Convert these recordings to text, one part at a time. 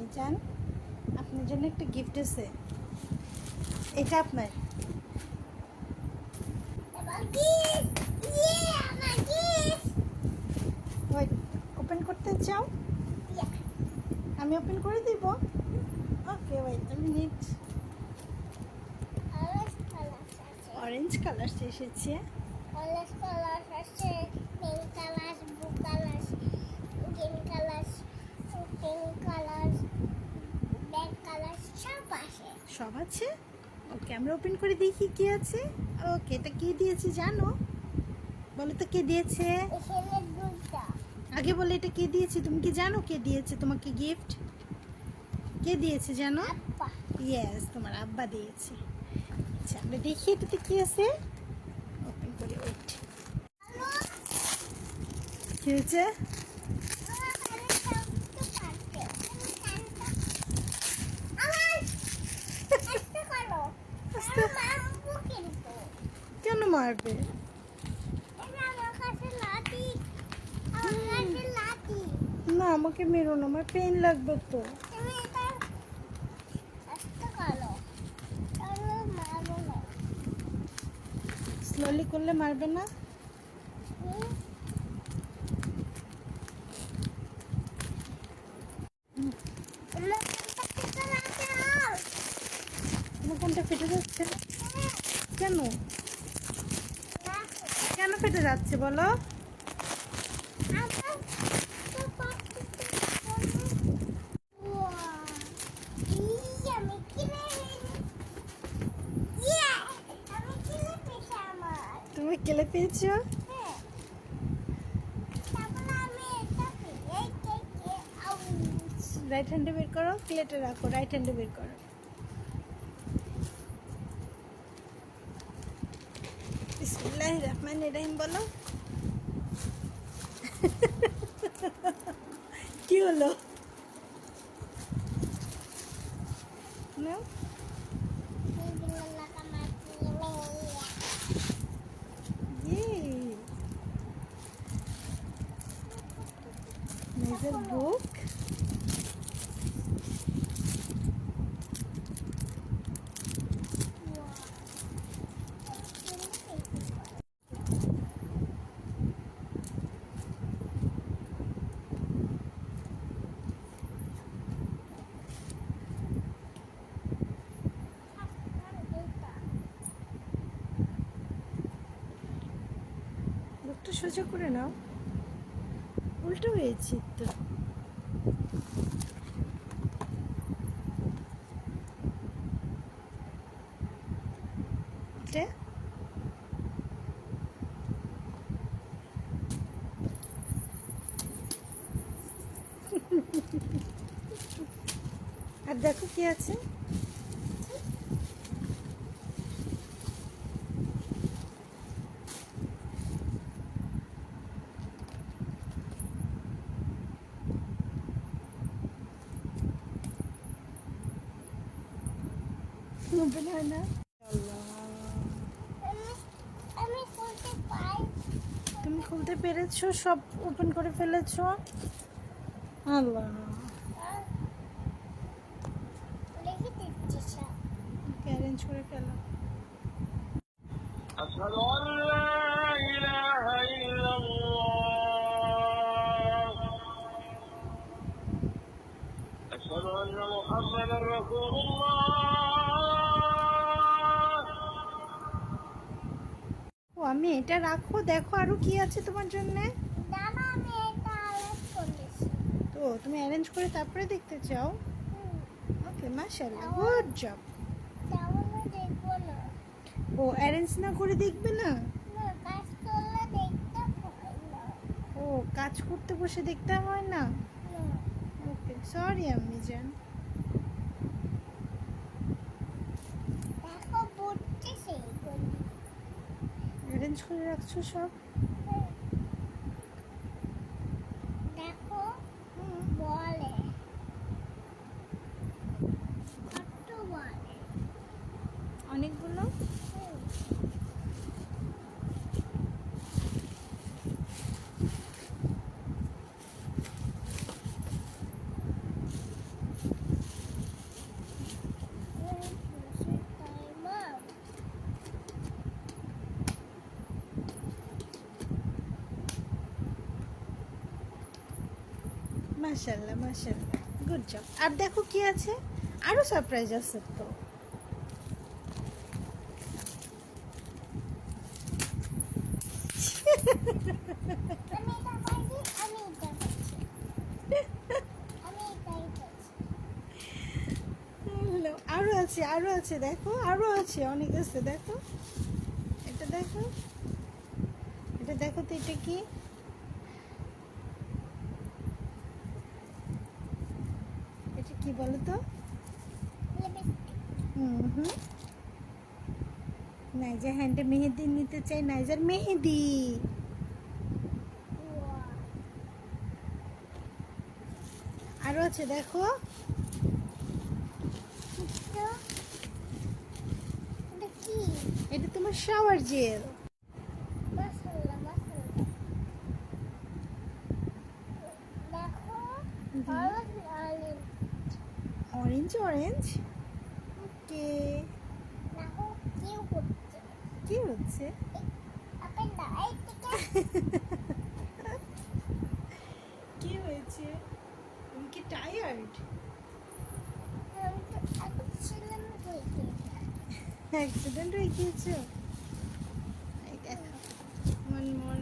মিজান, আপনার জন্য একটা গিফট আছে। এটা আপনার। ওপেন করতে চাও? আমি ওপেন করে দিব। Okay, wait a minute. Orange colour এসেছে। অরেঞ্জ কালার আছে, pink colour, blue colour, green colour, pink colour, black colour সব আছে। ওকে, আমরা ওপেন করে দেখি কি আছে। ওকে, এটা কে দিয়েছে জানো? বলো তো কে দিয়েছে। এখানে দুটো। আগে বলে এটা কে দিয়েছে, তুমি কি জানো কে দিয়েছে তোমাকে গিফট? কে দিয়েছে জানো? আব্বা। ইয়েস, তোমার আব্বা দিয়েছে। আচ্ছা, আমরা দেখি এটাতে কি আছে। ওপেন করে ওয়েট। কি হয়েছে? কেন মারবে? না, আমাকে মেরো না, আমার পেন লাগবে তো। স্লোলি করলে মারবে না। তোমার কোনটা ফেটে যাচ্ছে? কেন কেন ফেটে যাচ্ছে বলো? তুমি কেলে পেয়েছো? রাইট হ্যান্ডে বের করো, প্লেটে রাখো, রাইট হ্যান্ডে বের করো। বিসমিল্লাহির রহমানির রহিম বলো। কি হলো? নাও। Yay! There's a book. বুকটা সোজা করে নাও, উল্টো হয়েছে তো। এটা আর দেখো কি আছে। ওপেন হয় না। তুমি খুলতে পেরেছো? সব ওপেন করে ফেলেছো? আল্লাহ, অ্যারেঞ্জ করে ফেলো। أشهد أن لا إله إلا الله أشهد أن محمدا رسول الله ও, আমি এটা রাখো, দেখো আরো কি আছে তোমার জন্য। তো তুমি অ্যারেঞ্জ করে তারপরে দেখতে চাও? ওকে, মাশাআল্লাহ, গুড জব। ও, অ্যারেঞ্জ না করে দেখবে না? ও, কাজ করতে বসে দেখতে হয় না? ওকে, সরি আম্মি জান। অ্যারেঞ্জ করে রাখছো সব। দেখো বলে কত বলে অনেকগুলো। মাশাআল্লাহ মাশাআল্লাহ, গুড জব। আর দেখো কি আছে, আরো সারপ্রাইজ আছে তো। আমি এটা পাইছি, আমি এটা পাইছি, আমি এটাই পাইছি। আরো আছে, আরো আছে, দেখো আরো আছে, অনেক আছে। দেখো এটা, দেখো এটা, দেখো তো এটা কি? এটা কি বলো তো? লিপস্টিক। হুম। নাইজা হ্যান্ডে মেহেদি নিতে চাই, নাইজার মেহেদি। ওয়া, আরো আছে দেখো। এটা এটা কি? এটা তোমার শাওয়ার জেল। মাশাআল্লাহ মাশাআল্লাহ। দেখো ভালো লাগে। অরেঞ্জ অরেঞ্জ, ওকে। দেখো কি করছে, কি হচ্ছে? আপেল দা এই থেকে। কি হয়েছে? তুমি কি টায়ার্ড? আমি তো এখন ছিলাম বইতে। অ্যাক্সিডেন্ট হয়ে গিয়েছো? এই দেখো, ওয়ান মোর।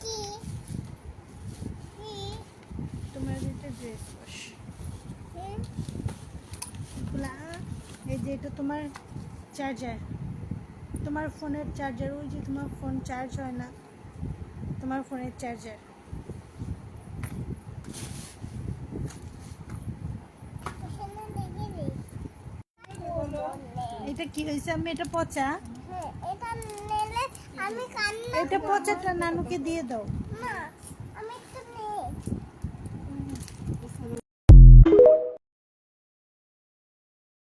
কি কি তোমার এটা ড্রেস ওয়াশ হুম? খোলা। এই যে এটা তোমার চার্জার, তোমার ফোনের চার্জার। ওই যে তোমার ফোন চার্জ হয় না, তোমার ফোনের চার্জার। এখানে দেখে নি। এটা কি হয়েছে? আমি এটা পচা, হ্যাঁ, এটা নিলে আমি কান্না এটা করব। পচাটা নানুকে দিয়ে দাও।